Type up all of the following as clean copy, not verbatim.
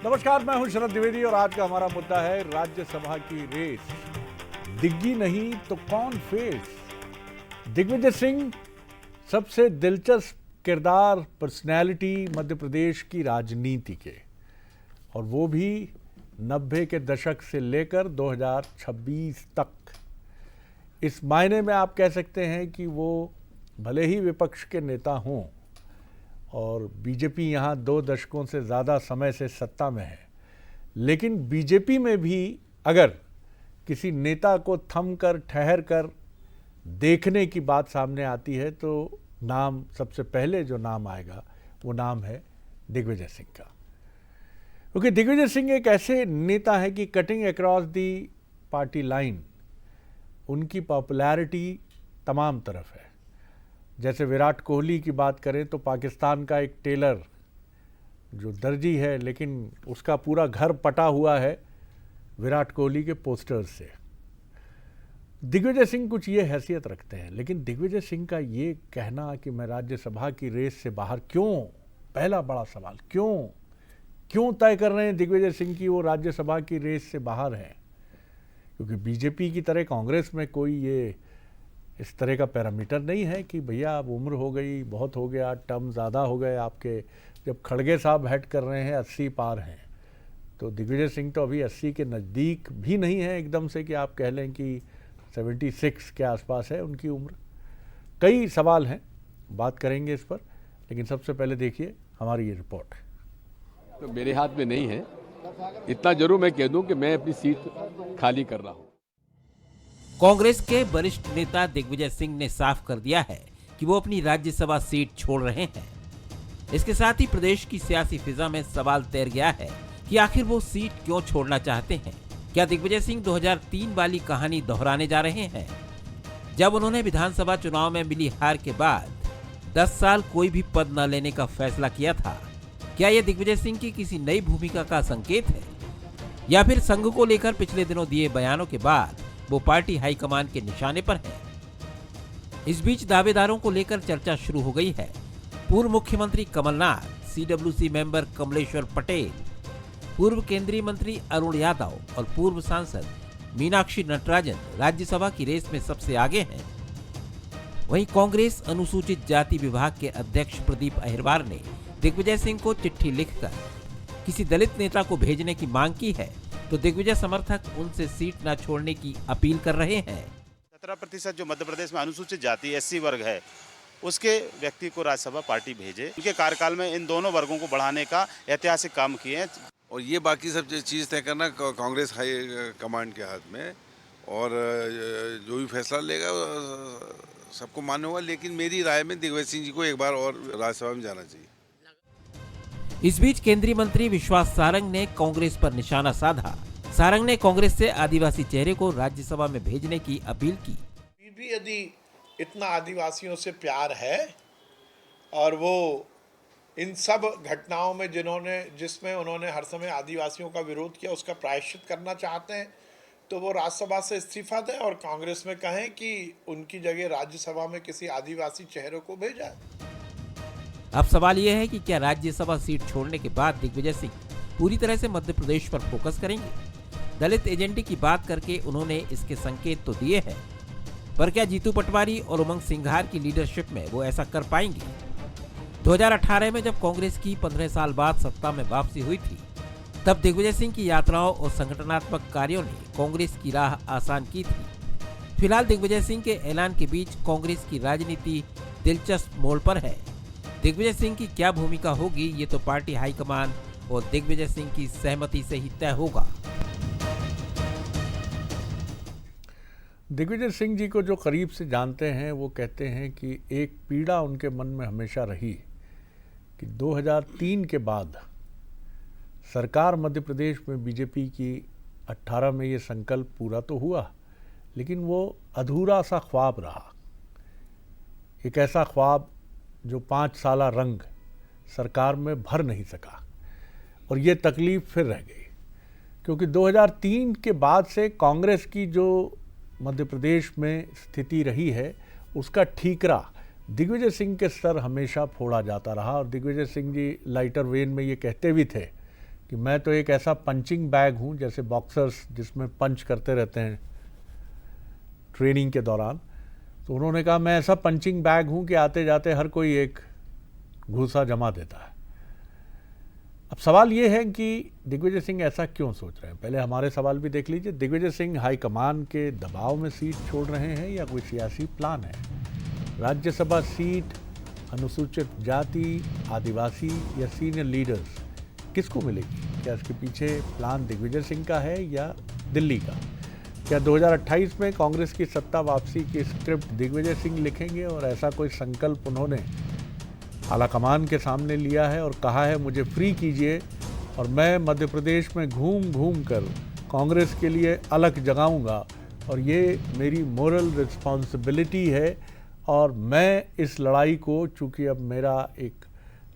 नमस्कार, मैं हूं शरद द्विवेदी और आज का हमारा मुद्दा है राज्यसभा की रेस। दिग्गी नहीं तो कौन फेस? दिग्विजय सिंह सबसे दिलचस्प किरदार, पर्सनैलिटी मध्य प्रदेश की राजनीति के, और वो भी 90 के दशक से लेकर 2026 तक। इस मायने में आप कह सकते हैं कि वो भले ही विपक्ष के नेता हों और बीजेपी यहाँ 2 दशकों से ज़्यादा समय से सत्ता में है, लेकिन बीजेपी में भी अगर किसी नेता को थम कर ठहर कर देखने की बात सामने आती है तो नाम, सबसे पहले जो नाम आएगा वो नाम है दिग्विजय सिंह का। क्योंकि दिग्विजय सिंह एक ऐसे नेता है कि cutting across the party line उनकी पॉपुलैरिटी तमाम तरफ है। जैसे विराट कोहली की बात करें तो पाकिस्तान का एक टेलर जो दर्जी है, लेकिन उसका पूरा घर पटा हुआ है विराट कोहली के पोस्टर्स से। दिग्विजय सिंह कुछ ये हैसियत रखते हैं, लेकिन दिग्विजय सिंह का ये कहना कि मैं राज्यसभा की रेस से बाहर क्यों, पहला बड़ा सवाल, क्यों तय कर रहे हैं दिग्विजय सिंह की वो राज्यसभा की रेस से बाहर हैं? क्योंकि बीजेपी की तरह कांग्रेस में कोई ये इस तरह का पैरामीटर नहीं है कि भैया अब उम्र हो गई, बहुत हो गया, टर्म ज़्यादा हो गए आपके। जब खड़गे साहब हेड कर रहे हैं 80 पार हैं, तो दिग्विजय सिंह तो अभी 80 के नज़दीक भी नहीं है एकदम से कि आप कह लें कि 76 के आसपास है उनकी उम्र। कई सवाल हैं, बात करेंगे इस पर, लेकिन सबसे पहले देखिए हमारी ये रिपोर्ट। तो मेरे हाथ में नहीं है, इतना जरूर मैं कह दूं कि मैं अपनी सीट खाली कर रहा हूं। कांग्रेस के वरिष्ठ नेता दिग्विजय सिंह ने साफ कर दिया है कि वो अपनी राज्यसभा सीट छोड़ रहे हैं। इसके साथ ही प्रदेश की सियासी फिजा में सवाल तैर गया है कि आखिर वो सीट क्यों छोड़ना चाहते हैं। क्या दिग्विजय सिंह 2003 वाली कहानी दोहराने जा रहे हैं, जब उन्होंने विधानसभा चुनाव में मिली हार के बाद 10 साल कोई भी पद न लेने का फैसला किया था? क्या यह दिग्विजय सिंह की किसी नई भूमिका का संकेत है, या फिर संघ को लेकर पिछले दिनों दिए बयानों के बाद वो पार्टी हाईकमान के निशाने पर है? इस बीच दावेदारों को लेकर चर्चा शुरू हो गई है। पूर्व मुख्यमंत्री कमलनाथ, सीडब्ल्यूसी मेंबर कमलेश्वर पटेल, पूर्व केंद्रीय मंत्री अरुण यादव और पूर्व सांसद मीनाक्षी नटराजन राज्यसभा की रेस में सबसे आगे हैं। वहीं कांग्रेस अनुसूचित जाति विभाग के अध्यक्ष प्रदीप अहिरवार ने दिग्विजय सिंह को चिट्ठी लिखकर किसी दलित नेता को भेजने की मांग की है, तो दिग्विजय समर्थक उनसे सीट न छोड़ने की अपील कर रहे हैं। 17% जो मध्य प्रदेश में अनुसूचित जाति एससी वर्ग है, उसके व्यक्ति को राज्यसभा पार्टी भेजे। उनके कार्यकाल में इन दोनों वर्गों को बढ़ाने का ऐतिहासिक काम किए हैं। और ये बाकी सब चीज़ तय करना कांग्रेस हाई कमांड के हाथ में, और जो भी फैसला लेगा सबको मान्य होगा। लेकिन मेरी राय में दिग्विजय सिंह जी को एक बार और राज्यसभा में जाना चाहिए। इस बीच केंद्रीय मंत्री विश्वास सारंग ने कांग्रेस पर निशाना साधा। सारंग ने कांग्रेस से आदिवासी चेहरे को राज्यसभा में भेजने की अपील की। भी यदि इतना आदिवासियों से प्यार है और वो इन सब घटनाओं में जिसमें उन्होंने हर समय आदिवासियों का विरोध किया उसका प्रायश्चित करना चाहते हैं, तो वो राज्यसभा से इस्तीफा दें और कांग्रेस में कहें कि उनकी जगह राज्यसभा में किसी आदिवासी चेहरे को भेजा। अब सवाल यह है कि क्या राज्यसभा सीट छोड़ने के बाद दिग्विजय सिंह पूरी तरह से मध्य प्रदेश पर फोकस करेंगे? दलित एजेंडे की बात करके उन्होंने इसके संकेत तो दिए हैं, पर क्या जीतू पटवारी और उमंग सिंघार की लीडरशिप में वो ऐसा कर पाएंगे? 2018 में जब कांग्रेस की 15 साल बाद सत्ता में वापसी हुई थी, तब दिग्विजय सिंह की यात्राओं और संगठनात्मक कार्यों ने कांग्रेस की राह आसान की थी। फिलहाल दिग्विजय सिंह के ऐलान के बीच कांग्रेस की राजनीति दिलचस्प मोड़ पर है। दिग्विजय सिंह की क्या भूमिका होगी, ये तो पार्टी हाईकमान और दिग्विजय सिंह की सहमति से ही तय होगा। दिग्विजय सिंह जी को जो करीब से जानते हैं वो कहते हैं कि एक पीड़ा उनके मन में हमेशा रही कि 2003 के बाद सरकार मध्य प्रदेश में बीजेपी की 18 में ये संकल्प पूरा तो हुआ, लेकिन वो अधूरा सा ख्वाब रहा। एक ऐसा ख्वाब जो 5 साला रंग सरकार में भर नहीं सका, और ये तकलीफ फिर रह गई। क्योंकि 2003 के बाद से कांग्रेस की जो मध्य प्रदेश में स्थिति रही है उसका ठीकरा दिग्विजय सिंह के सर हमेशा फोड़ा जाता रहा। और दिग्विजय सिंह जी लाइटर वेन में ये कहते भी थे कि मैं तो एक ऐसा पंचिंग बैग हूँ, जैसे बॉक्सर्स जिसमें पंच करते रहते हैं ट्रेनिंग के दौरान। तो उन्होंने कहा मैं ऐसा पंचिंग बैग हूँ कि आते जाते हर कोई एक घूसा जमा देता है। अब सवाल ये है कि दिग्विजय सिंह ऐसा क्यों सोच रहे हैं। पहले हमारे सवाल भी देख लीजिए। दिग्विजय सिंह हाईकमान के दबाव में सीट छोड़ रहे हैं या कोई सियासी प्लान है? राज्यसभा सीट अनुसूचित जाति, आदिवासी या सीनियर लीडर्स किसको मिलेगी? क्या इसके पीछे प्लान दिग्विजय सिंह का है या दिल्ली का? क्या 2028 में कांग्रेस की सत्ता वापसी की स्क्रिप्ट दिग्विजय सिंह लिखेंगे और ऐसा कोई संकल्प उन्होंने आलाकमान के सामने लिया है और कहा है मुझे फ्री कीजिए और मैं मध्य प्रदेश में घूम घूम कर कांग्रेस के लिए अलग जगाऊंगा और ये मेरी मोरल रिस्पॉन्सिबिलिटी है और मैं इस लड़ाई को, चूँकि अब मेरा एक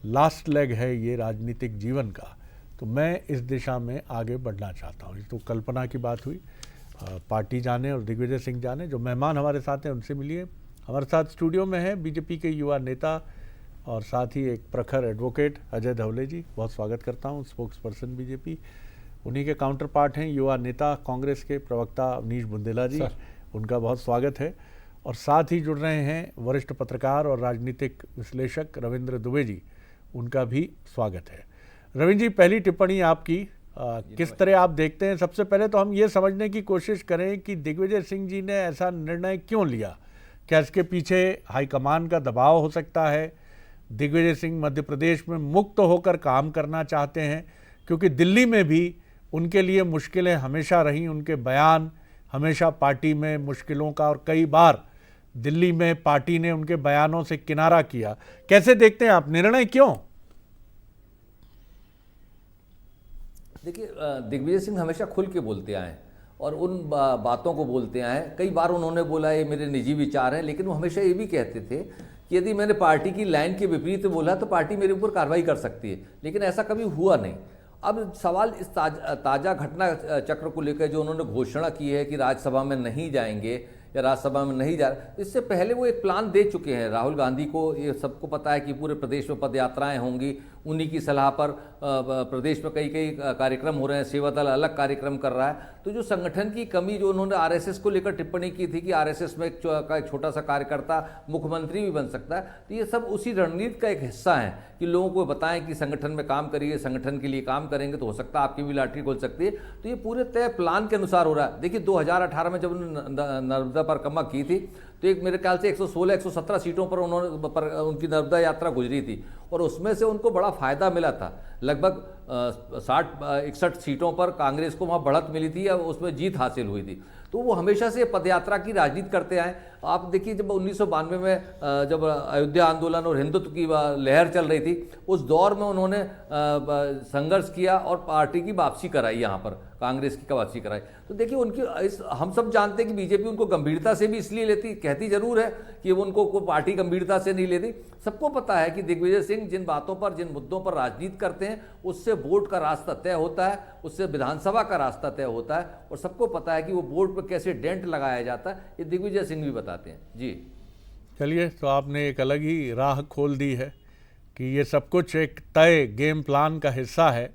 लास्ट लेग है ये राजनीतिक जीवन का, तो मैं इस दिशा में आगे बढ़ना चाहता हूँ। ये तो कल्पना की बात हुई। पार्टी जाने और दिग्विजय सिंह जाने। जो मेहमान हमारे साथ हैं उनसे मिलिए। हमारे साथ स्टूडियो में है बीजेपी के युवा नेता और साथ ही एक प्रखर एडवोकेट अजय धवले जी, बहुत स्वागत करता हूं। Spokes person BJP. उन्हीं के काउंटर पार्ट हैं युवा नेता कांग्रेस के प्रवक्ता अवनीश बुंदेला जी, उनका बहुत स्वागत है। और साथ ही जुड़ रहे हैं वरिष्ठ पत्रकार और राजनीतिक विश्लेषक रविंद्र दुबे जी, उनका भी स्वागत है। रविंद्र जी, पहली टिप्पणी आपकी, किस तरह आप देखते हैं? सबसे पहले तो हम ये समझने की कोशिश करें कि दिग्विजय सिंह जी ने ऐसा निर्णय क्यों लिया। क्या इसके पीछे हाईकमान का दबाव हो सकता है? दिग्विजय सिंह मध्य प्रदेश में मुक्त होकर काम करना चाहते हैं, क्योंकि दिल्ली में भी उनके लिए मुश्किलें हमेशा रहीं। उनके बयान हमेशा पार्टी में मुश्किलों का, और कई बार दिल्ली में पार्टी ने उनके बयानों से किनारा किया। कैसे देखते हैं आप, निर्णय क्यों? देखिए, दिग्विजय सिंह हमेशा खुल के बोलते आए और उन बातों को बोलते आए। कई बार उन्होंने बोला ये मेरे निजी विचार हैं, लेकिन वो हमेशा ये भी कहते थे कि यदि मैंने पार्टी की लाइन के विपरीत बोला तो पार्टी मेरे ऊपर कार्रवाई कर सकती है, लेकिन ऐसा कभी हुआ नहीं। अब सवाल इस ताज़ा घटना चक्र को लेकर जो उन्होंने घोषणा की है कि राज्यसभा में नहीं जाएंगे या राज्यसभा में नहीं जा रहे, इससे पहले वो एक प्लान दे चुके हैं राहुल गांधी को। ये सबको पता है कि पूरे प्रदेश में पद यात्राएँ होंगी। उन्हीं की सलाह पर प्रदेश में कई कार्यक्रम हो रहे हैं। सेवा दल अलग कार्यक्रम कर रहा है। तो जो संगठन की कमी, जो उन्होंने आरएसएस को लेकर टिप्पणी की थी कि आरएसएस में एक छोटा सा कार्यकर्ता मुख्यमंत्री भी बन सकता है, तो ये सब उसी रणनीति का एक हिस्सा है कि लोगों को बताएं कि संगठन में काम करिए, संगठन के लिए काम करेंगे तो हो सकता है आपकी भी लॉटरी खुल सकती है। तो ये पूरे तय प्लान के अनुसार हो रहा है। देखिए, 2018 में जब उन्होंने नर्मदा परिक्रमा की थी तो एक मेरे ख्याल से 116-117 सीटों पर उनकी नर्मदा यात्रा गुजरी थी और उसमें से उनको बड़ा फायदा मिला था। लगभग 60-61 सीटों पर कांग्रेस को वहाँ बढ़त मिली थी या उसमें जीत हासिल हुई थी। तो वो हमेशा से पदयात्रा की राजनीति करते आए। आप देखिए, जब 1992 में जब अयोध्या आंदोलन और हिंदुत्व की लहर चल रही थी, उस दौर में उन्होंने संघर्ष किया और पार्टी की वापसी कराई, यहाँ पर कांग्रेस की वापसी कराई। तो देखिए, उनकी हम सब जानते हैं कि बीजेपी उनको गंभीरता से भी इसलिए लेती, कहती जरूर है कि उनको कोई पार्टी गंभीरता से नहीं लेती। सबको पता है कि दिग्विजय सिंह जिन बातों पर, जिन मुद्दों पर राजनीति करते हैं, उससे वोट का रास्ता तय होता है, उससे विधानसभा का रास्ता तय होता है। और सबको पता है कि वो वोट पर कैसे डेंट लगाया जाता है, ये दिग्विजय सिंह भी बताते हैं। जी चलिए, तो आपने एक अलग ही राह खोल दी है कि ये सब कुछ एक तय गेम प्लान का हिस्सा है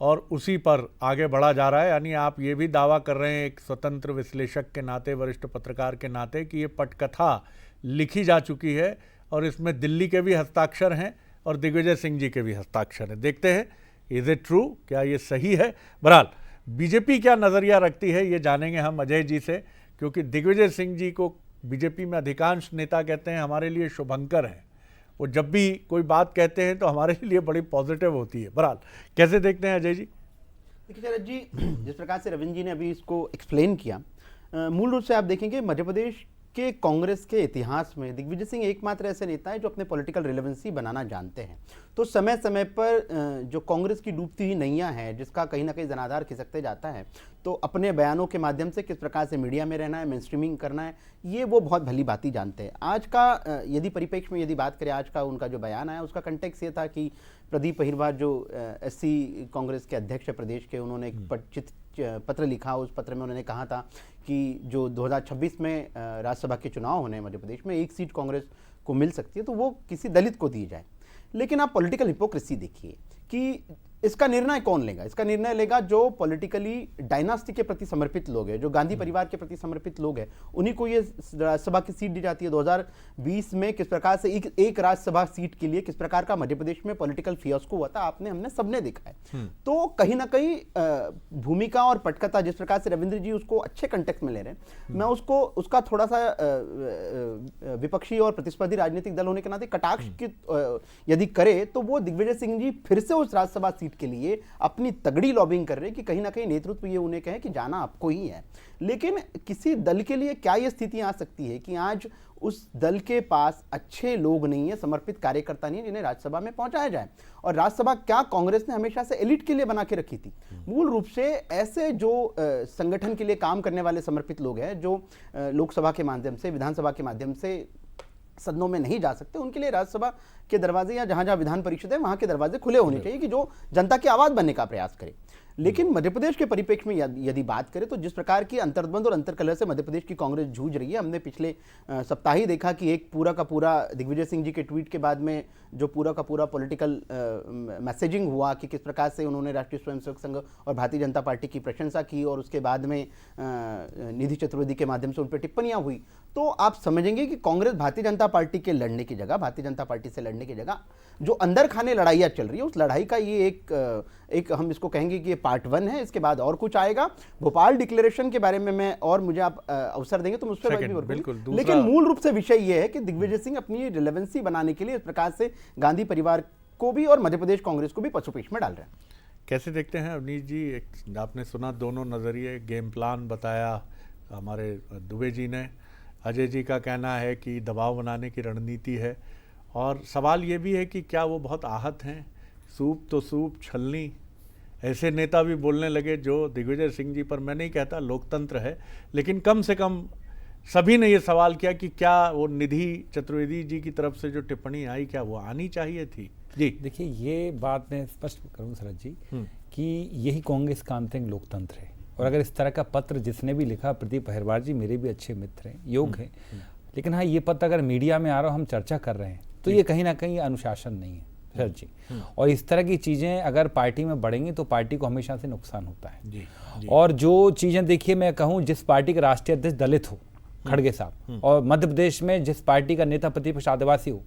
और उसी पर आगे बढ़ा जा रहा है। यानी आप ये भी दावा कर रहे हैं एक स्वतंत्र विश्लेषक के नाते, वरिष्ठ पत्रकार के नाते, कि ये पटकथा लिखी जा चुकी है और इसमें दिल्ली के भी हस्ताक्षर हैं और दिग्विजय सिंह जी के भी हस्ताक्षर हैं। देखते हैं इज इट ट्रू, क्या ये सही है। बहरहाल बीजेपी क्या नज़रिया रखती है ये जानेंगे हम अजय जी से, क्योंकि दिग्विजय सिंह जी को बीजेपी में अधिकांश नेता कहते हैं हमारे लिए शुभंकर हैं। वो जब भी कोई बात कहते हैं तो हमारे लिए बड़ी पॉजिटिव होती है। बहरहाल कैसे देखते हैं अजय जी? देखिए शरद जी, जिस प्रकार से रविंद्र जी ने अभी इसको एक्सप्लेन किया, मूल रूप से आप देखेंगे मध्य प्रदेश के कांग्रेस के इतिहास में दिग्विजय सिंह एकमात्र ऐसे नेता हैं जो अपने पॉलिटिकल रिलेवेंसी बनाना जानते हैं। तो समय समय पर जो कांग्रेस की डूबती हुई नैया है, जिसका कहीं ना कहीं जनाधार खिसकते जाता है, तो अपने बयानों के माध्यम से किस प्रकार से मीडिया में रहना है, मेन स्ट्रीमिंग करना है, ये वो बहुत भली भांति जानते हैं। आज का यदि परिप्रेक्ष्य में यदि बात करें, आज का उनका जो बयान आया उसका कंटेक्स्ट ये था कि प्रदीप अहिरवार जो एससी कांग्रेस के अध्यक्ष है प्रदेश के, उन्होंने एक पत्र लिखा। उस पत्र में उन्होंने कहा था कि जो 2026 में राज्यसभा के चुनाव होने हैं मध्य प्रदेश में, एक सीट कांग्रेस को मिल सकती है तो वो किसी दलित को दी जाए। लेकिन आप पॉलिटिकल हिपोक्रेसी देखिए कि इसका निर्णय कौन लेगा? इसका निर्णय लेगा जो पॉलिटिकली डायनास्टी के प्रति समर्पित लोग हैं, जो गांधी परिवार के प्रति समर्पित लोग हैं, उन्हीं को ये राज्यसभा की सीट दी जाती है। 2020 में किस प्रकार से एक राज्यसभा सीट के लिए किस प्रकार का मध्य प्रदेश में पॉलिटिकल फियास्को हुआ था, हमने सबने देखा है। तो कहीं ना कहीं भूमिका और पटकथा जिस प्रकार से रविंद्र जी उसको अच्छे कंटेक्स्ट में ले रहे हैं, मैं उसका थोड़ा सा विपक्षी और प्रतिस्पर्धी राजनीतिक दल होने के नाते कटाक्ष की यदि करे तो वो दिग्विजय सिंह जी फिर से उस राज्यसभा सीट के लिए अपनी तगड़ी लॉबिंग कर रहे हैं कि कहीं ना कहीं नेतृत्व ये उन्हें कहे कि जाना आपको ही है। लेकिन किसी दल के लिए क्या ये स्थिति आ सकती है कि आज उस दल के पास अच्छे लोग नहीं है, समर्पित कार्यकर्ता नहीं है जिन्हें राज्यसभा में पहुंचाया जाए। और राज्यसभा क्या कांग्रेस ने हमेशा से एलिट के लिए बना के रखी थी। मूल रूप से ऐसे जो संगठन के लिए काम करने वाले समर्पित लोग हैं, जो लोकसभा के माध्यम से, विधानसभा के माध्यम से सदनों में नहीं जा सकते, उनके लिए राज्यसभा के दरवाजे या जहां जहां विधान परिषद है वहां के दरवाजे खुले होने चाहिए कि जो जनता की आवाज बनने का प्रयास करे। लेकिन मध्य प्रदेश के परिप्रेक्ष्य में यदि बात करें तो जिस प्रकार की अंतर्द्वंद और अंतर्कलह से मध्य प्रदेश की कांग्रेस जूझ रही है, हमने पिछले सप्ताह ही देखा कि एक पूरा का पूरा दिग्विजय सिंह जी के ट्वीट के बाद में जो पूरा का पूरा पॉलिटिकल मैसेजिंग हुआ कि किस प्रकार से उन्होंने राष्ट्रीय स्वयंसेवक संघ और भारतीय जनता पार्टी की प्रशंसा की और उसके बाद में निधि चतुर्वेदी के माध्यम से उन पर टिप्पणियां हुई, तो आप समझेंगे कि कांग्रेस भारतीय जनता पार्टी के लड़ने की जगह, भारतीय जनता पार्टी से लड़ने की जगह जो अंदर खाने लड़ाइयाँ चल रही है, उस लड़ाई का ये एक हम इसको कहेंगे कि ये पार्ट 1 है। इसके बाद और कुछ आएगा। भोपाल डिक्लेरेशन के बारे में मैं और मुझे आप अवसर देंगे तो मुझ पर, लेकिन मूल रूप से विषय ये है कि दिग्विजय सिंह अपनी रिलेवेंसी बनाने के लिए इस प्रकार से गांधी परिवार को भी और मध्य प्रदेश कांग्रेस को भी पसोपेश में डाल रहे हैं। कैसे देखते हैं अवनीश जी? आपने सुना दोनों नज़रिए, गेम प्लान बताया हमारे दुबे जी ने, अजय जी का कहना है कि दबाव बनाने की रणनीति है, और सवाल ये भी है कि क्या वो बहुत आहत हैं? सूप तो सूप छलनी, ऐसे नेता भी बोलने लगे जो दिग्विजय सिंह जी पर, मैं नहीं कहता लोकतंत्र है, लेकिन कम से कम सभी ने ये सवाल किया कि क्या वो निधि चतुर्वेदी जी की तरफ से जो टिप्पणी आई, क्या वो आनी चाहिए थी? जी देखिए, ये बात मैं स्पष्ट करूँ शरद जी कि यही कांग्रेस का आंतरिक लोकतंत्र है। और अगर इस तरह का पत्र जिसने भी लिखा, प्रदीप अहिरवार जी मेरे भी अच्छे मित्र हैं, योग्य हैं, लेकिन हाँ ये पत्र अगर मीडिया में आ रहा हो, हम चर्चा कर रहे हैं, तो ये कहीं ना कहीं अनुशासन नहीं है शरद जी। और इस तरह की चीज़ें अगर पार्टी में बढ़ेंगी तो पार्टी को हमेशा से नुकसान होता है। जी। और जो चीज़ें देखिए, मैं कहूँ जिस पार्टी के राष्ट्रीय अध्यक्ष दलित हो, खड़गे साहब, और मध्य प्रदेश में जिस पार्टी का नेता प्रतिपक्ष आदिवासी हो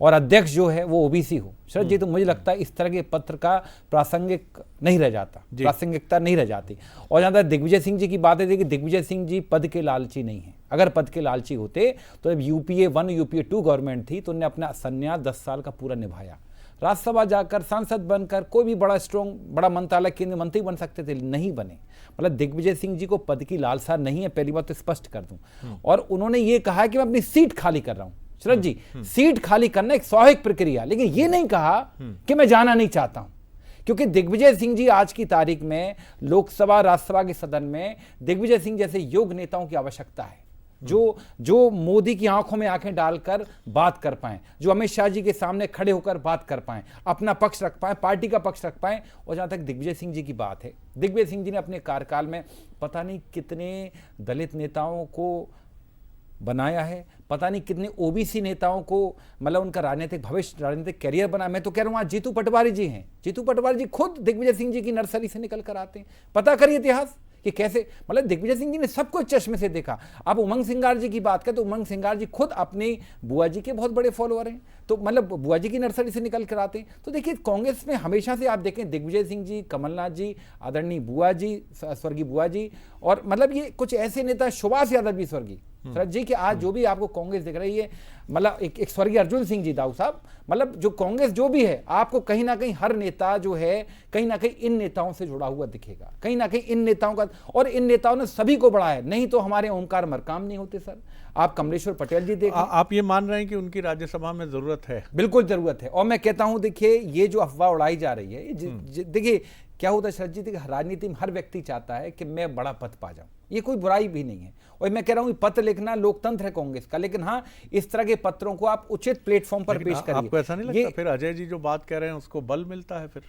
और अध्यक्ष जो है वो ओबीसी हो, शरद जी, तो मुझे लगता है इस तरह के पत्र का प्रासंगिक नहीं रह जाता, प्रासंगिकता नहीं रह जाती। और जहाँ तक दिग्विजय सिंह जी की बात है कि दिग्विजय सिंह जी पद के लालची नहीं है। अगर पद के लालची होते तो जब यूपीए 1 यूपीए 2 गवर्नमेंट थी तो उन्होंने अपना संन्यास 10 साल का पूरा निभाया, राज्यसभा जाकर सांसद बनकर कोई भी बड़ा स्ट्रॉन्ग बड़ा मंत्रालय केंद्रीय मंत्री बन सकते थे, नहीं बने। मतलब दिग्विजय सिंह जी को पद की लालसा नहीं है, पहली बात तो स्पष्ट कर दूं। और उन्होंने ये कहा कि मैं अपनी सीट खाली कर रहा हूं। शरद जी, सीट खाली करना एक स्वाभाविक प्रक्रिया, लेकिन ये नहीं कहा कि मैं जाना नहीं चाहता हूं, क्योंकि दिग्विजय सिंह जी आज की तारीख में लोकसभा राज्यसभा के सदन में दिग्विजय सिंह जैसे योग्य नेताओं की आवश्यकता है, जो मोदी की आंखों में आंखें डालकर बात कर पाएं, जो अमित शाह जी के सामने खड़े होकर बात कर पाएं, अपना पक्ष रख पाएं, पार्टी का पक्ष रख पाएं। और जहां तक दिग्विजय सिंह जी की बात है, दिग्विजय सिंह जी ने अपने कार्यकाल में पता नहीं कितने दलित नेताओं को बनाया है, पता नहीं कितने ओबीसी नेताओं को, मतलब उनका राजनीतिक भविष्य, राजनीतिक कैरियर बना। मैं तो कह रहा हूं आज जीतू पटवारी जी हैं, जीतू पटवारी जी खुद दिग्विजय सिंह जी की नर्सरी से निकल कर आते हैं। पता करिए इतिहास कि कैसे, मतलब दिग्विजय सिंह जी ने सब कुछ चश्मे से देखा। अब उमंग सिंगार जी की बात करें तो उमंग सिंगार जी खुद अपनी बुआ जी के बहुत बड़े फॉलोअर हैं, तो मतलब बुआ जी की नर्सरी से निकल कर आते हैं। तो देखिए, कांग्रेस में हमेशा से आप देखें दिग्विजय सिंह जी, कमलनाथ जी, आदरणीय बुआ जी, स्वर्गीय बुआ जी, और मतलब ये कुछ ऐसे नेता, सुभाष यादव भी स्वर्गीय शरद जी, कि आज जो भी आपको कांग्रेस दिख रही है, मतलब एक स्वर्गीय अर्जुन सिंह जी दाऊ साहब, मतलब जो कांग्रेस जो भी है, आपको कहीं ना कहीं हर नेता जो है कहीं ना कहीं इन नेताओं से जुड़ा हुआ दिखेगा, कहीं ना कहीं इन नेताओं का। और इन नेताओं ने सभी को बढ़ाया, नहीं तो हमारे ओमकार मरकाम नहीं होते सर। आप कमलेश्वर पटेल जी देखें, आप ये मान रहे हैं कि उनकी राज्यसभा में जरूरत है? बिल्कुल जरूरत है। और मैं कहता हूं, देखिए ये जो अफवाह उड़ाई जा रही है, देखिए क्या होता है शरद जी, राजनीति में हर व्यक्ति चाहता है कि मैं बड़ा पद पा जाऊं, ये कोई बुराई भी नहीं है। और मैं कह रहा हूं पत्र लिखना लोकतंत्र है कांग्रेस का, लेकिन हाँ इस तरह के पत्रों को आप उचित प्लेटफॉर्म पर पेश करिए। आपको ऐसा नहीं लगता फिर अजय जी जो बात कह रहे हैं उसको बल मिलता है? फिर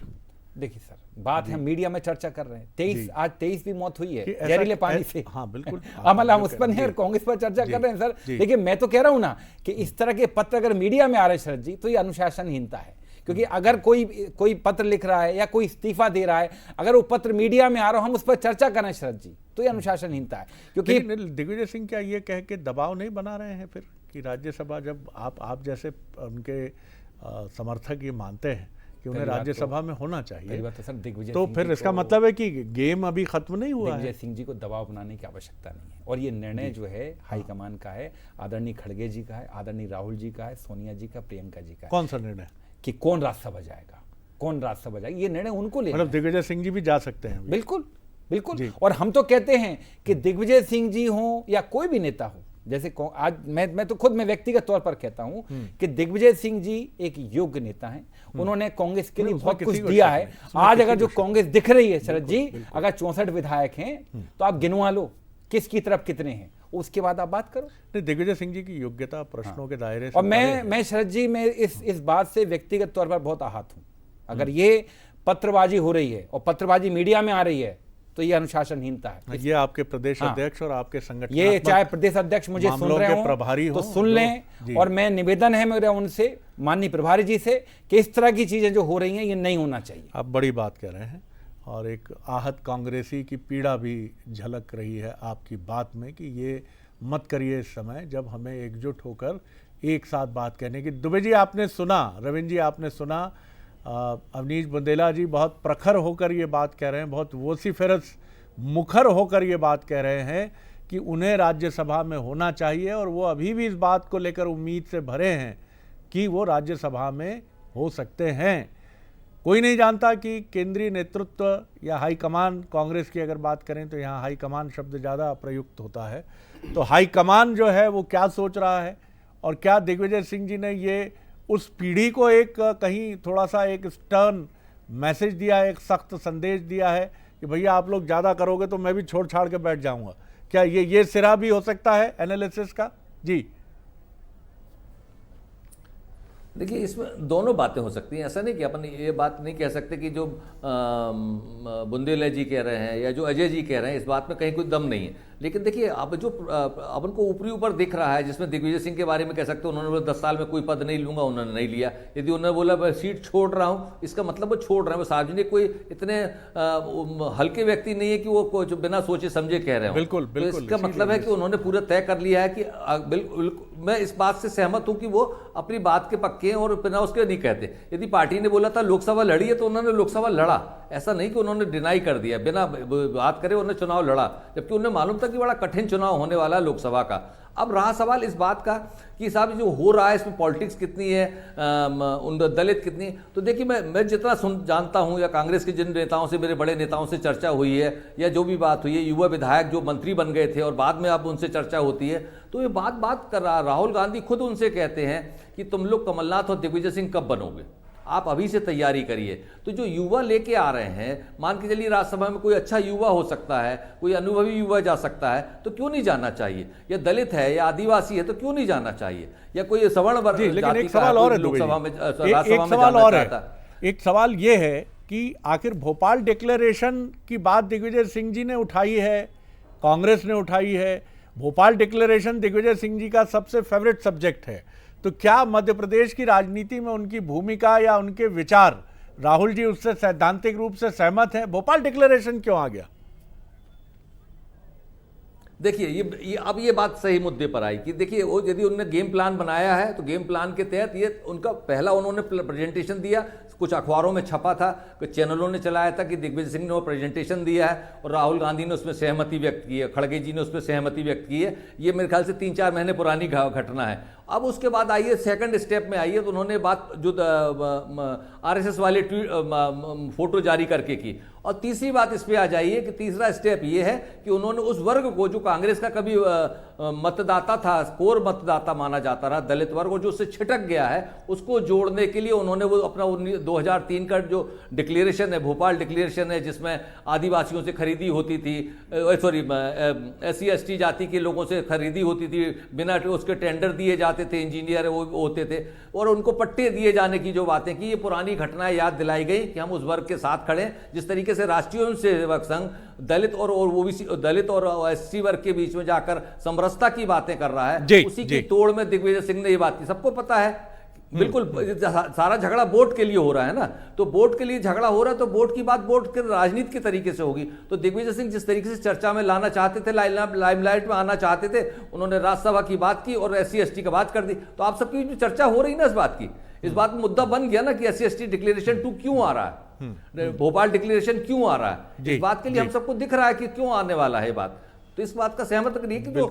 देखिए सर, बात है मीडिया में चर्चा कर रहे हैं, आज 23 भी मौत हुई है जहरीले पानी से। हाँ बिल्कुल, मतलब हम उस पर नहीं, कांग्रेस पर चर्चा कर रहे हैं सर। देखिए मैं तो कह रहा हूं ना कि इस तरह के पत्र अगर मीडिया में आ रहे हैं शरद जी, तो ये अनुशासनहीनता है, क्योंकि अगर कोई पत्र लिख रहा है या कोई इस्तीफा दे रहा है, अगर वो पत्र मीडिया में आ रहा हो, हम उस पर चर्चा करें शरद जी, तो ये अनुशासनहीनता है। क्योंकि दिग्विजय सिंह क्या ये कह के दबाव नहीं बना रहे हैं फिर कि राज्यसभा, जब आप जैसे उनके समर्थक ये मानते हैं कि उन्हें राज्यसभा में होना चाहिए, तो सर दिग्विजय तो फिर इसका मतलब है कि गेम अभी खत्म नहीं हुआ है। दिग्विजय सिंह जी को दबाव बनाने की आवश्यकता नहीं है, और ये निर्णय जो है हाईकमान का है, आदरणीय खड़गे जी का है, आदरणीय राहुल जी का है, सोनिया जी का, प्रियंका जी का है। कौन सा निर्णय कि कौन राज्यसभा जाएगा, कौन राज्यसभा जाएगा, ये निर्णय उनको लेना। मतलब दिग्विजय सिंह जी भी जा सकते हैं? बिल्कुल बिल्कुल। और हम तो कहते हैं कि दिग्विजय सिंह जी हो या कोई भी नेता हो, जैसे आज मैं तो खुद मैं व्यक्तिगत तौर पर कहता हूं कि दिग्विजय सिंह जी एक योग्य नेता हैं। उन्होंने कांग्रेस के लिए बहुत कुछ दिया है। आज अगर जो कांग्रेस दिख रही है शरद जी, अगर 64 विधायक हैं तो आप गिनवा लो किसकी तरफ कितने हैं, उसके बाद आप बात करो। नहीं, दिग्विजय सिंह जी की योग्यता प्रश्नों के दायरे से, और मैं शरद जी, मैं इस बात से व्यक्तिगत तौर पर बहुत आहत हूं। अगर ये पत्रबाजी हो रही है और पत्रबाजी मीडिया में आ रही है तो ये अनुशासनहीनता है। ये आपके प्रदेश अध्यक्ष और आपके संगठन, ये चाहे प्रदेश अध्यक्ष मुझे सुन रहे हो प्रभारी तो सुन लें, और मैं निवेदन है मेरा उनसे, माननीय प्रभारी जी से, कि इस तरह की चीजें जो हो रही हैं ये नहीं होना चाहिए। आप बड़ी बात कह रहे हैं, और एक आहत कांग्रेसी की पीड़ा भी झलक रही है आपकी बात में कि ये मत करिए इस समय जब हमें एकजुट होकर एक साथ बात कहने की। दुबे जी आपने सुना, रविंद्र जी आपने सुना, अवनीश बुंदेला जी बहुत प्रखर होकर ये बात कह रहे हैं, बहुत वोसिफेरस मुखर होकर ये बात कह रहे हैं कि उन्हें राज्यसभा में होना चाहिए, और वो अभी भी इस बात को लेकर उम्मीद से भरे हैं कि वो राज्यसभा में हो सकते हैं। कोई नहीं जानता कि केंद्रीय नेतृत्व या हाईकमान, कांग्रेस की अगर बात करें तो यहाँ हाईकमान शब्द ज़्यादा प्रयुक्त होता है, तो हाईकमान जो है वो क्या सोच रहा है, और क्या दिग्विजय सिंह जी ने ये उस पीढ़ी को एक कहीं थोड़ा सा एक स्टर्न मैसेज दिया है, एक सख्त संदेश दिया है कि भैया आप लोग ज़्यादा करोगे तो मैं भी छोड़ छाड़ के बैठ जाऊंगा। क्या ये सिरा भी हो सकता है एनालिसिस का? जी देखिए, इसमें दोनों बातें हो सकती हैं। ऐसा नहीं कि अपन ये बात नहीं कह सकते कि जो बुंदेला जी कह रहे हैं या जो अजय जी कह रहे हैं इस बात में कहीं कोई दम नहीं है। लेकिन देखिए, अब जो अपन को ऊपर दिख रहा है, जिसमें दिग्विजय सिंह के बारे में कह सकते हो, उन्होंने बोला 10 साल में कोई पद नहीं लूंगा, उन्होंने नहीं लिया। यदि उन्होंने बोला मैं सीट छोड़ रहा हूं, इसका मतलब वो छोड़ रहे हैं, वो सार्वजनिक कोई इतने हल्के व्यक्ति नहीं है कि वो जो बिना सोचे समझे कह रहे हो। बिल्कुल बिल्कुल। तो इसका मतलब है कि उन्होंने पूरा तय कर लिया है कि बिल्कुल मैं इस बात से सहमत हूं कि वो अपनी बात के पक्के हैं और बिना उसके नहीं कहते। यदि पार्टी ने बोला था लोकसभा लड़ी है तो उन्होंने लोकसभा लड़ा, ऐसा नहीं कि उन्होंने डिनाई कर दिया, बिना बात करे उन्होंने चुनाव लड़ा, जबकि उन्हें मालूम था कि बड़ा कठिन चुनाव होने वाला है लोकसभा का। अब रहा सवाल इस बात का कि साहब जो हो रहा है इसमें पॉलिटिक्स कितनी है, उन दलित कितनी। तो देखिए, मैं जितना जानता हूं या कांग्रेस के जिन नेताओं से, मेरे बड़े नेताओं से चर्चा हुई है या जो भी बात हुई है, युवा विधायक जो मंत्री बन गए थे और बाद में अब उनसे चर्चा होती है, तो ये बात कर रहा, राहुल गांधी खुद उनसे कहते हैं कि तुम लोग कमलनाथ और दिग्विजय सिंह कब बनोगे, आप अभी से तैयारी करिए। तो जो युवा लेके आ रहे हैं, मान के चलिए राज्यसभा में कोई अच्छा युवा हो सकता है, कोई अनुभवी युवा जा सकता है, तो क्यों नहीं जाना चाहिए? या दलित है या आदिवासी है तो क्यों नहीं जाना चाहिए? या कोई सवर्ण वर्ग लेकिन एक सवाल और है, लोकसभा में एक सवाल ये है कि आखिर भोपाल डिक्लेरेशन की बात दिग्विजय सिंह जी ने उठाई है, कांग्रेस ने उठाई है। भोपाल डिक्लेरेशन दिग्विजय सिंह जी का सबसे फेवरेट सब्जेक्ट है, तो क्या मध्य प्रदेश की राजनीति में उनकी भूमिका या उनके विचार, राहुल जी उससे सैद्धांतिक रूप से सहमत हैं? भोपाल डिक्लेरेशन क्यों आ गया? देखिए, अब ये बात सही मुद्दे पर आई कि देखिए, वो यदि उन्होंने गेम प्लान बनाया है तो गेम प्लान के तहत ये उनका पहला उन्होंने प्रेजेंटेशन दिया, कुछ अखबारों में छपा था, कुछ चैनलों ने चलाया था कि दिग्विजय सिंह ने वो प्रेजेंटेशन दिया है और राहुल गांधी ने उसमें सहमति व्यक्त की है, खड़गे जी ने उसमें सहमति व्यक्त की है। ये मेरे ख्याल से 3-4 महीने पुरानी घटना है। अब उसके बाद आइए सेकंड स्टेप में आइए, तो उन्होंने बात जो आरएसएस वाले फोटो जारी करके की। और तीसरी बात इस पे आ जाइए कि तीसरा स्टेप ये है कि उन्होंने उस वर्ग को जो कांग्रेस का कभी मतदाता था, कोर मतदाता माना जाता रहा, दलित वर्ग, और जो उससे छिटक गया है, उसको जोड़ने के लिए उन्होंने वो अपना 2003 का जो डिक्लेरेशन है, भोपाल डिक्लेरेशन है, जिसमें आदिवासियों से खरीदी होती थी, सॉरी SC/ST जाति के लोगों से खरीदी होती थी, बिना उसके टेंडर दिए जाते थे, इंजीनियर वो होते थे, और उनको पट्टे दिए जाने की जो बातें की, ये पुरानी घटनाएं याद दिलाई गई कि हम उस वर्ग के साथ खड़े। जिस तरीके से राष्ट्रीय स्वयं सेवक संघ दलित और ओबीसी, दलित और SC वर्ग के बीच में जाकर समरसता की बातें कर रहा है, उसी की तोड़ में दिग्विजय सिंह ने ये बात की। सबको पता है बिल्कुल सारा झगड़ा वोट के लिए हो रहा है ना, तो वोट के लिए झगड़ा हो रहा है तो वोट की बात वोट के राजनीति के तरीके से होगी। तो दिग्विजय सिंह जिस तरीके से चर्चा में लाना चाहते थे, लाइमलाइट में आना चाहते थे, उन्होंने राज्यसभा की बात की और SC/ST की बात कर दी। तो आप सबकी जो चर्चा हो रही ना इस बात की, इस बात में मुद्दा बन गया ना कि SC/ST डिक्लेरेशन 2 क्यों आ रहा है, भोपाल डिक्लेरेशन क्यों आ रहा है, इस बात के लिए हम सबको दिख रहा है कि क्यों आने वाला है बात। तो इस बात का सहमत करिए कि जो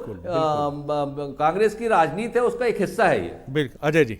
कांग्रेस की राजनीति है उसका एक हिस्सा है ये। बिल्कुल अजय जी।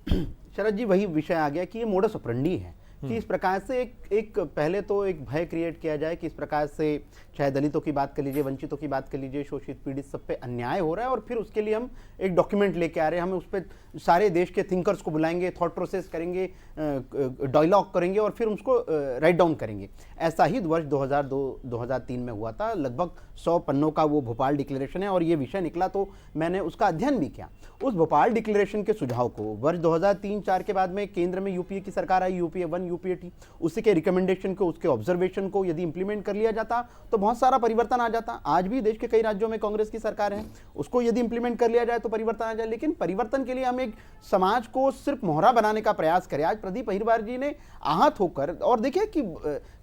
शरद जी, वही विषय आ गया कि ये मोडस ऑपरेंडी है कि इस प्रकार से एक पहले तो एक भय क्रिएट किया जाए कि इस प्रकार से चाहे दलितों की बात कर लीजिए, वंचितों की बात कर लीजिए, शोषित पीड़ित सब पे अन्याय हो रहा है, और फिर उसके लिए हम एक डॉक्यूमेंट लेके आ रहे हैं, हम उस पर सारे देश के थिंकर्स को बुलाएंगे, थॉट प्रोसेस करेंगे, डायलॉग करेंगे और फिर उसको राइट डाउन करेंगे। ऐसा ही वर्ष 2002-2003 में हुआ था। लगभग 100 पन्नों का वो भोपाल डिक्लेरेशन है और ये विषय निकला, तो मैंने उसका अध्ययन भी किया। उस भोपाल डिक्लेरेशन के सुझाव को वर्ष 2003-4 के बाद में केंद्र में यूपीए की सरकार आई, यूपीए 1, यूपीए 2, उसी के रिकमेंडेशन को, उसके ऑब्जर्वेशन को यदि इंप्लीमेंट कर लिया जाता तो बहुत सारा परिवर्तन आ जाता। आज भी देश के कई राज्यों में कांग्रेस की सरकार है, उसको यदि इंप्लीमेंट कर लिया जाए तो परिवर्तन आ जाए। लेकिन परिवर्तन के लिए हम एक समाज को सिर्फ मोहरा बनाने का प्रयास करें। आज प्रदीप अहिरवार जी ने आहत होकर, और देखिए कि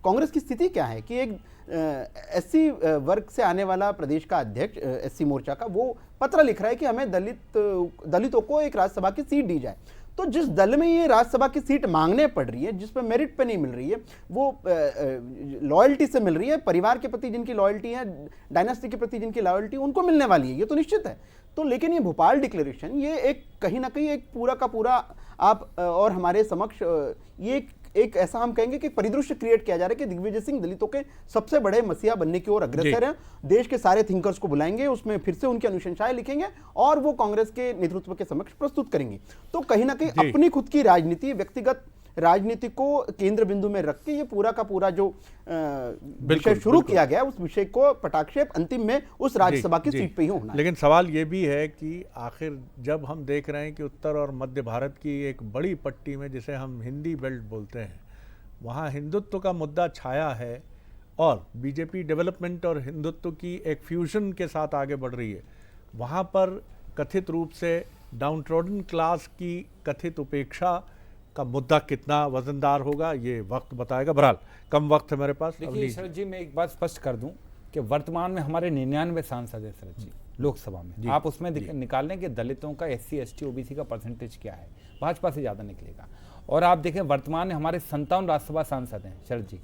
कांग्रेस की स्थिति क्या है कि एक SC वर्ग से आने वाला प्रदेश का अध्यक्ष SC मोर्चा का, वो पत्र लिख रहा है कि हमें दलितों को एक राज्यसभा की सीट दी जाए। तो जिस दल में ये राज्यसभा की सीट मांगने पड़ रही है, जिसपे मेरिट पे नहीं मिल रही है, वो लॉयल्टी से मिल रही है, परिवार के प्रति जिनकी लॉयल्टी है, डायनेस्टी के प्रति जिनकी लॉयल्टी, उनको मिलने वाली है, ये तो निश्चित है। तो लेकिन ये भोपाल डिक्लेरेशन, ये एक कहीं ना कहीं एक पूरा का पूरा आप और हमारे समक्ष ये एक ऐसा हम कहेंगे कि परिदृश्य क्रिएट किया जा रहा है कि दिग्विजय सिंह दलितों के सबसे बड़े मसीहा बनने की ओर अग्रसर हैं। देश के सारे थिंकर्स को बुलाएंगे, उसमें फिर से उनकी अनुशंसाएं लिखेंगे और वो कांग्रेस के नेतृत्व के समक्ष प्रस्तुत करेंगे। तो कहीं ना कहीं अपनी खुद की राजनीति, व्यक्तिगत राजनीति को केंद्र बिंदु में रख के ये पूरा का पूरा जो विषय शुरू किया गया, उस विषय को पटाक्षेप अंतिम में उस राज्यसभा की सीट पे ही होना है। लेकिन सवाल ये भी है कि आखिर जब हम देख रहे हैं कि उत्तर और मध्य भारत की एक बड़ी पट्टी में, जिसे हम हिंदी बेल्ट बोलते हैं, वहाँ हिंदुत्व का मुद्दा छाया है और बीजेपी डेवलपमेंट और हिंदुत्व की एक फ्यूजन के साथ आगे बढ़ रही है, वहाँ पर कथित रूप से डाउनट्रोडन क्लास की कथित उपेक्षा का मुद्दा कितना वजनदार होगा, ये वक्त बताएगा। बहरहाल कम वक्त है मेरे पास। देखिए शरद जी, मैं एक बात स्पष्ट कर दूं कि वर्तमान में हमारे 99 सांसद हैं शरद जी लोकसभा में। आप उसमें निकाल लें कि दलितों का SC ST OBC का परसेंटेज क्या है, भाजपा से ज़्यादा निकलेगा। और आप देखें वर्तमान में हमारे 57 राज्यसभा सांसद हैं शरद जी,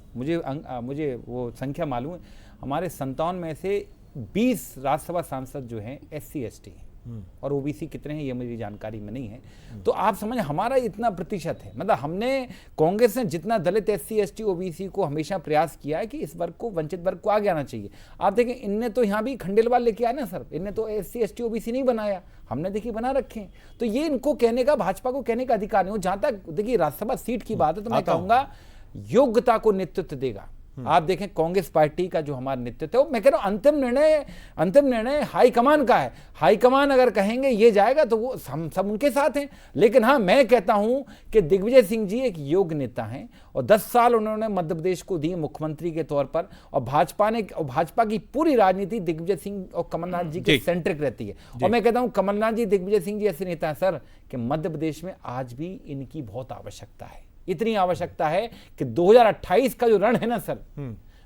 मुझे वो संख्या मालूम है। हमारे 57 में से 20 राज्यसभा सांसद जो हैं SC ST हैं और OBC कितने हैं ये मेरी जानकारी में नहीं है। तो आप समझ, हमारा इतना प्रतिशत है, मतलब हमने, कांग्रेस ने जितना दलित SC ST OBC को हमेशा प्रयास किया है कि इस वर्ग को, वंचित वर्ग को आगे आना चाहिए। आप देखें इनने तो यहाँ भी खंडेलवाल लेके आए ना सर, इनने तो SC ST OBC नहीं बनाया, हमने देखिए बना रखे हैं। तो ये इनको कहने का, भाजपा को कहने का अधिकार नहीं हो। जहाँ तक देखिए राज्यसभा सीट की बात है तो मैं कहूँगा योग्यता को नेतृत्व देगा। आप देखें कांग्रेस पार्टी का जो हमारा नेतृत्व है, मैं कह रहा हूं अंतिम निर्णय हाईकमान का है। हाईकमान अगर कहेंगे ये जाएगा तो वो हम सब उनके साथ हैं। लेकिन हाँ, मैं कहता हूं कि दिग्विजय सिंह जी एक योग्य नेता हैं और 10 साल उन्होंने मध्य प्रदेश को दिए मुख्यमंत्री के तौर पर, और भाजपा की पूरी राजनीति दिग्विजय सिंह और कमलनाथ जी के सेंट्रिक रहती है। और मैं कहता हूं कमलनाथ जी, दिग्विजय सिंह जी ऐसे नेता हैं सर कि मध्य प्रदेश में आज भी इनकी बहुत आवश्यकता है। इतनी आवश्यकता है कि 2028 का जो रण है ना सर,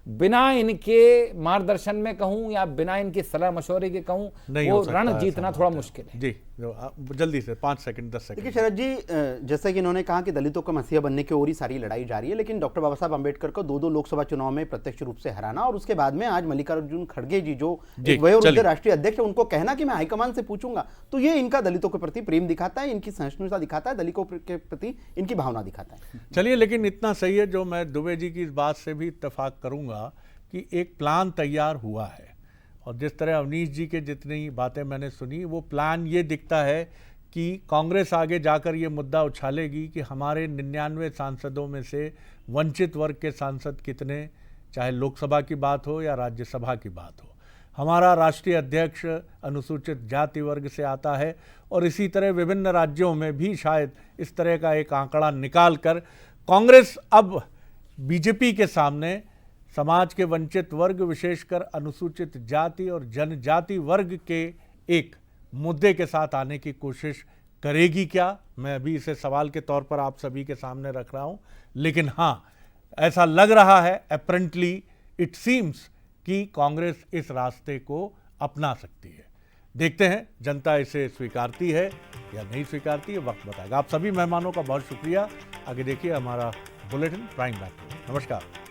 बिना इनके मार्गदर्शन में कहूं या बिना इनके सलाह मशवरे के कहूं, वो रण जीतना थोड़ा मुश्किल है। जी जल्दी से 5 सेकंड 10 सेकंड। देखिए शरद जी, जैसे कि इन्होंने कहा कि दलितों का मसीहा बनने की ओर ही सारी लड़ाई जारी है, लेकिन डॉक्टर बाबा साहब अम्बेडकर को 2 लोकसभा चुनाव में प्रत्यक्ष रूप से हराना और उसके बाद में आज मल्लिकार्जुन खड़गे जी जो वयोवृद्ध राष्ट्रीय अध्यक्ष है, उनको कहना कि मैं हाईकमान से पूछूंगा, तो ये इनका दलितों के प्रति प्रेम दिखाता है, इनकी सहिष्णुता दिखाता है, दलितों के प्रति इनकी भावना दिखाता है। चलिए, लेकिन इतना सही है जो मैं दुबे जी की इस बात से भी इत्तेफाक करूंगा कि एक प्लान तैयार हुआ है, और जिस तरह अवनीश जी के जितनी बातें मैंने सुनी, वो प्लान ये दिखता है कि कांग्रेस आगे जाकर ये मुद्दा उछालेगी कि हमारे 99 सांसदों में से वंचित वर्ग के सांसद कितने, चाहे लोकसभा की बात हो या राज्यसभा की बात हो। हमारा राष्ट्रीय अध्यक्ष अनुसूचित जाति वर्ग से आता है, और इसी तरह विभिन्न राज्यों में भी शायद इस तरह का एक आंकड़ा निकाल कर कांग्रेस अब बीजेपी के सामने समाज के वंचित वर्ग, विशेषकर अनुसूचित जाति और जनजाति वर्ग के एक मुद्दे के साथ आने की कोशिश करेगी क्या, मैं अभी इसे सवाल के तौर पर आप सभी के सामने रख रहा हूं। लेकिन हाँ, ऐसा लग रहा है, अपेरेंटली इट सीम्स कि कांग्रेस इस रास्ते को अपना सकती है। देखते हैं जनता इसे स्वीकारती है या नहीं स्वीकारती है, वक्त बताएगा। आप सभी मेहमानों का बहुत शुक्रिया। आगे देखिए हमारा बुलेटिन प्राइम बैक। नमस्कार।